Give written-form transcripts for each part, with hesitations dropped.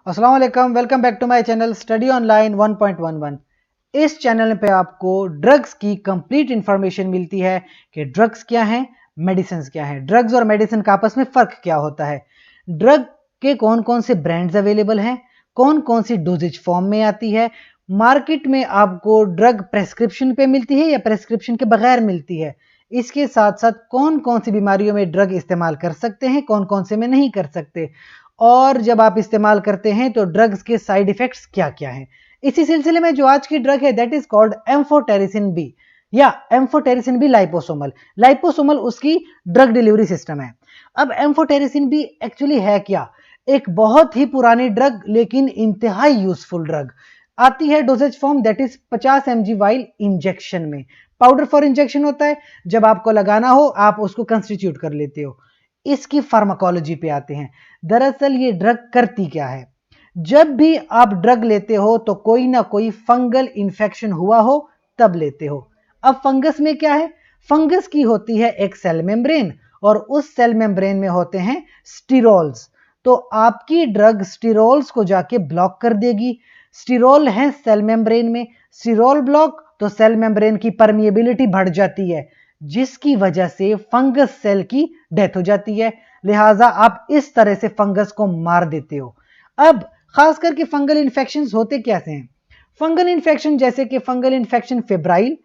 अस्सलाम वालेकुम, welcome back to my channel study online 1.11। इस चैनल पे आपको ड्रग्स की कंप्लीट इंफॉर्मेशन मिलती है कि ड्रग्स क्या हैं, मेडिसिन क्या हैं, ड्रग्स और मेडिसिन का आपस में फ़र्क क्या होता है, ड्रग के कौन कौन से ब्रांड्स अवेलेबल हैं, कौन कौन सी डोजेज फॉर्म में आती है, मार्केट में आपको ड्रग प्रेस्क्रिप्शन पे मिलती है या प्रेस्क्रिप्शन के बगैर मिलती है, इसके साथ साथ कौन कौन सी बीमारियों में ड्रग इस्तेमाल कर सकते हैं, कौन कौन से में नहीं कर सकते, और जब आप इस्तेमाल करते हैं तो ड्रग्स के साइड इफेक्ट्स क्या क्या हैं। इसी सिलसिले में जो आज की ड्रग है that is called amphotericin B या एम्फोटेरिसिन बी लाइपोसोमल। लाइपोसोमल उसकी ड्रग डिलीवरी सिस्टम है। अब एम्फोटेरिसिन बी एक्चुअली है क्या? एक बहुत ही पुरानी ड्रग लेकिन इंतहाई यूजफुल ड्रग। आती है doses form that is 50 mg while injection में। पाउडर फॉर इंजेक्शन होता है, जब आपको लगाना हो आप उसको कंस्टिट्यूट कर लेते हो। इसकी फार्माकोलॉजी पे आते हैं। दरअसल ये ड्रग करती क्या है? जब भी आप ड्रग लेते हो तो कोई ना कोई फंगल इंफेक्शन हुआ हो तब लेते हो। अब फंगस में क्या है? फंगस की होती है एक सेल मेम्ब्रेन और उस सेल मेम्ब्रेन में होते हैं स्टीरोल्स। तो आपकी ड्रग स्टीरोल्स को जाके ब्लॉक कर देगी। स्टीरोल है सेल मेम्ब्रेन में, स्टीरोल ब्लॉक तो सेल मेम्ब्रेन की परमिएबिलिटी बढ़ जाती है, जिसकी वजह से फंगस सेल की डेथ हो जाती है। लिहाजा आप इस तरह से फंगस को मार देते हो। अब खास करके फंगल इन्फेक्शंस होते कैसे हैं? फंगल इन्फेक्शन जैसे कि फंगल इन्फेक्शन फेब्राइल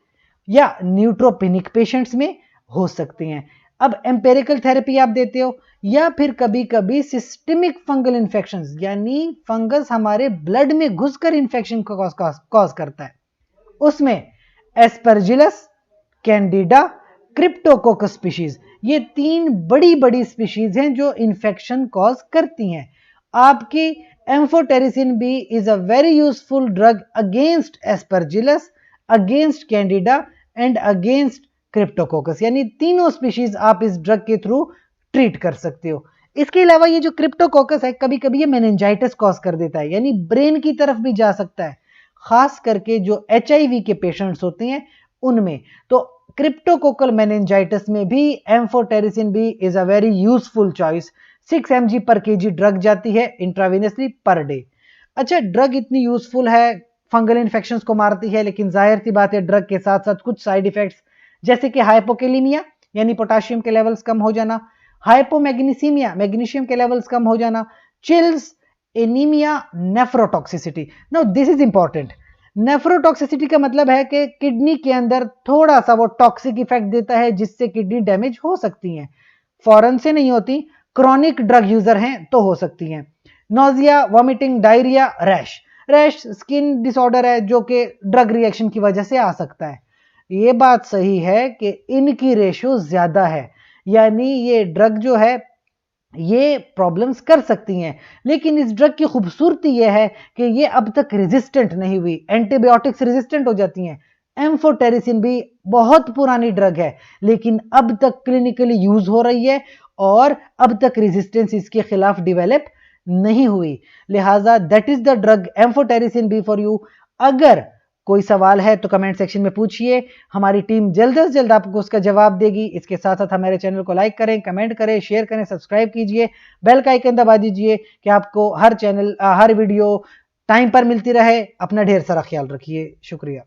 या न्यूट्रोपेनिक पेशेंट्स में हो सकते हैं। अब एम्पेरिकल थेरेपी आप देते हो या फिर कभी कभी सिस्टमिक फंगल इन्फेक्शंस यानी फंगस हमारे ब्लड में घुसकर इन्फेक्शन को कॉज करता है। उसमें एस्परजिलस, कैंडिडा, क्रिप्टोकोकस स्पीशीज, ये तीन बड़ी बड़ी स्पीशीज हैं जो इन्फेक्शन कॉज करती हैं। आपकी amphotericin B is a very useful drug against aspergillus, against candida and against cryptococcus, यानी तीनों स्पीशीज आप इस ड्रग के थ्रू ट्रीट कर सकते हो। इसके अलावा ये जो क्रिप्टोकोकस है कभी कभी ये मेनिंजाइटिस कॉज कर देता है, यानी ब्रेन की तरफ भी जा सकता है, खास करके जो HIV के पेशेंट्स होते हैं उनमें। तो क्रिप्टोकोकल मेनिंजाइटिस में भी amphotericin B is a very useful choice. 6 mg पर kg ड्रग जाती है इंट्रावेनसली पर डे। अच्छा, ड्रग इतनी यूजफुल है, फंगल इन्फेक्शंस को मारती है, लेकिन जाहिर सी बात है ड्रग के साथ साथ कुछ साइड इफेक्ट्स जैसे कि हाइपोकेलेमिया यानी पोटाशियम के लेवल्स कम हो जाना, हाइपोमैग्नीसीमिया मैग्नीशियम के लेवल्स कम हो जाना, chills, anaemia, nephrotoxicity. Now this is important. Nephrotoxicity का मतलब है कि किडनी के अंदर थोड़ा सा वो टॉक्सिक इफेक्ट देता है जिससे किडनी डैमेज हो सकती है। फौरन से नहीं होती, क्रॉनिक ड्रग यूजर हैं तो हो सकती हैं। Nausea, vomiting, diarrhoea, rash. Rash skin disorder है जो कि ड्रग रिएक्शन की वजह से आ सकता है। ये बात सही है कि इनकी रेशो ज्यादा है, यानी ये ड्रग जो है ये प्रॉब्लम्स कर सकती हैं, लेकिन इस ड्रग की खूबसूरती यह है कि ये अब तक रेजिस्टेंट नहीं हुई, एंटीबायोटिक्स रेजिस्टेंट हो जाती हैं। एम्फोटेरिसिन भी बहुत पुरानी ड्रग है लेकिन अब तक क्लिनिकली यूज हो रही है और अब तक रेजिस्टेंस इसके खिलाफ डेवलप नहीं हुई। लिहाजा that is the drug amphotericin B for you. अगर कोई सवाल है तो कमेंट सेक्शन में पूछिए, हमारी टीम जल्द से जल्द आपको उसका जवाब देगी। इसके साथ साथ हमारे चैनल को लाइक करें, कमेंट करें, शेयर करें, सब्सक्राइब कीजिए, बेल का आइकन दबा दीजिए कि आपको हर वीडियो टाइम पर मिलती रहे। अपना ढेर सारा ख्याल रखिए। शुक्रिया।